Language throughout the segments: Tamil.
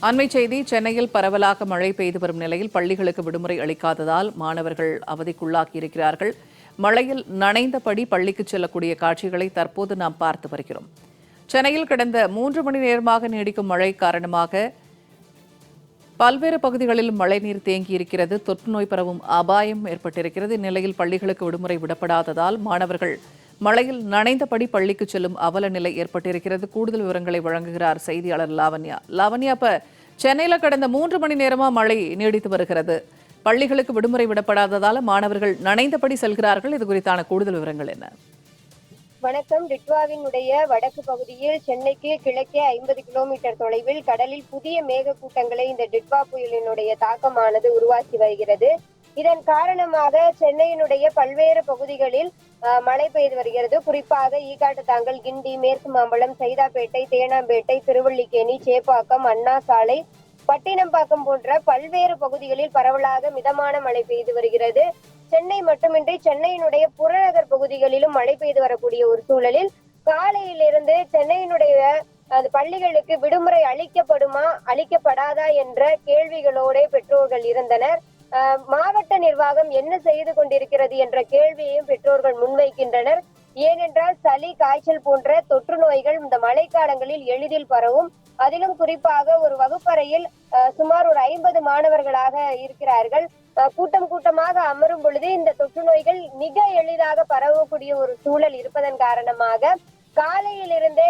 அண்மை செய்தி சென்னையில் பரவலாக மழை பெய்து வரும் நிலையில் பள்ளிகளுக்கு விடுமுறை அளிக்காததால் மாணவர்கள் அவதிக்குள்ளாகியிருக்கிறார்கள். மழையில் நனைந்தபடி பள்ளிக்கு செல்லக்கூடிய காட்சிகளை தற்போது நாம் பார்த்து வருகிறோம். சென்னையில் கடந்த 3 மணி நேரமாக நீடிக்கும் மழை காரணமாக பல்வேறு பகுதிகளில் மழைநீர் தேங்கியிருக்கிறது. தொற்று நோய் பரவும் அபாயம் ஏற்பட்டிருக்கிறது. இந்நிலையில் பள்ளிகளுக்கு விடுமுறை விடப்படாததால் மாணவர்கள் மழையில் நனைந்தபடி பள்ளிக்கு செல்லும் அவல நிலை ஏற்பட்டிருக்கிறது. கூடுதல் விவரங்களை வழங்குகிறார் செய்தியாளர் லாவண்யா. லாவண்யா, இப்ப சென்னையில கடந்த 3 மணி நேரமா மழை நீடித்து வருகிறது. பள்ளிகளுக்கு விடுமுறை விடப்படாததால மாணவர்கள் நனைந்தபடி செல்கிறார்கள். இது குறித்தான கூடுதல் விவரங்கள் என்ன? வணக்கம். டிட்வாவினுடைய வடக்கு பகுதியில் சென்னைக்கு கிழக்கே 50 கிலோமீட்டர் தொலைவில் கடலில் புதிய மேக கூட்டங்களை இந்த டிட்வா புயலினுடைய தாக்கமானது உருவாக்கி வருகிறது. இதன் காரணமாக சென்னையினுடைய பல்வேறு பகுதிகளில் மழை பெய்து வருகிறது. குறிப்பாக ஈகாட்டுத்தாங்கல், கிண்டி, மேற்கு மாம்பலம், சைதாப்பேட்டை, தேனாம்பேட்டை, திருவல்லிக்கேணி, சேப்பாக்கம், அண்ணா சாலை, பட்டினம்பாக்கம் போன்ற பல்வேறு பகுதிகளில் பரவலாக மிதமான மழை பெய்து வருகிறது. சென்னை மட்டுமின்றி சென்னையினுடைய புறநகர் பகுதிகளிலும் மழை பெய்து வரக்கூடிய ஒரு சூழலில் காலையிலிருந்து சென்னையினுடைய பள்ளிகளுக்கு விடுமுறை அளிக்கப்படுமா அளிக்கப்படாதா என்ற கேள்விகளோடு பெற்றோர்கள் இருந்தனர். மாவட்ட நிர்வாகம் என்ன செய்து கொண்டிருக்கிறது என்ற கேள்வியையும் பெற்றோர்கள் முன்வைக்கின்றனர். ஏனென்றால் சளி, காய்ச்சல் போன்ற தொற்று நோய்கள் இந்த மழைக்காலங்களில் எளிதில் பரவும். அதிலும் குறிப்பாக ஒரு வகுப்பறையில் சுமார் ஒரு 50 மாணவர்களாக இருக்கிறார்கள். கூட்டம் கூட்டமாக அமரும் பொழுது இந்த தொற்று நோய்கள் மிக எளிதாக பரவக்கூடிய ஒரு சூழல் இருப்பதன் காரணமாக காலையிலிருந்தே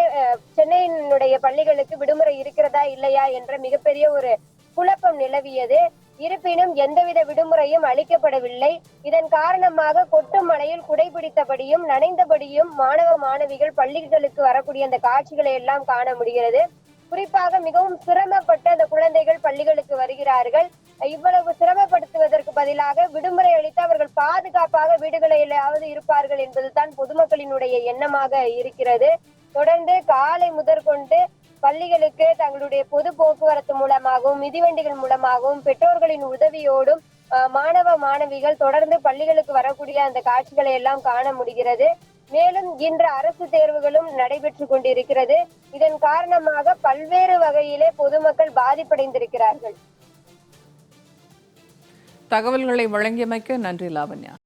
சென்னையினுடைய பள்ளிகளுக்கு விடுமுறை இருக்கிறதா இல்லையா என்ற மிகப்பெரிய ஒரு குழப்பம் நிலவியது. இருப்பினும் எந்தவித விடுமுறையும் அளிக்கப்படவில்லை. இதன் காரணமாக கொட்டும் மழையில் குடைபிடித்தபடியும் நனைந்தபடியும் மாணவ மாணவிகள் பள்ளிகளுக்கு வரக்கூடிய அந்த காட்சிகளை எல்லாம் காண முடிகிறது. குறிப்பாக மிகவும் சிரமப்பட்ட அந்த குழந்தைகள் பள்ளிகளுக்கு வருகிறார்கள். இவ்வளவு சிரமப்படுத்துவதற்கு பதிலாக விடுமுறை அளித்து அவர்கள் பாதுகாப்பாக வீடுகளிலாவது இருப்பார்கள் என்பதுதான் பொதுமக்களினுடைய எண்ணமாக இருக்கிறது. தொடர்ந்து காலை முதற்கொண்டு பள்ளிகளுக்கு தங்களுடைய பொது போக்குவரத்து மூலமாகவும் மிதிவண்டிகள் மூலமாகவும் பெற்றோர்களின் உதவியோடும் மாணவ மாணவிகள் தொடர்ந்து பள்ளிகளுக்கு வரக்கூடிய அந்த காட்சிகளை எல்லாம் காண முடிகிறது. மேலும் இன்று அரசு தேர்வுகளும் நடைபெற்று கொண்டிருக்கிறது. இதன் காரணமாக பல்வேறு வகையிலே பொதுமக்கள் பாதிப்படைந்திருக்கிறார்கள். தகவல்களை வழங்கியமைக்க நன்றி லாவண்யா.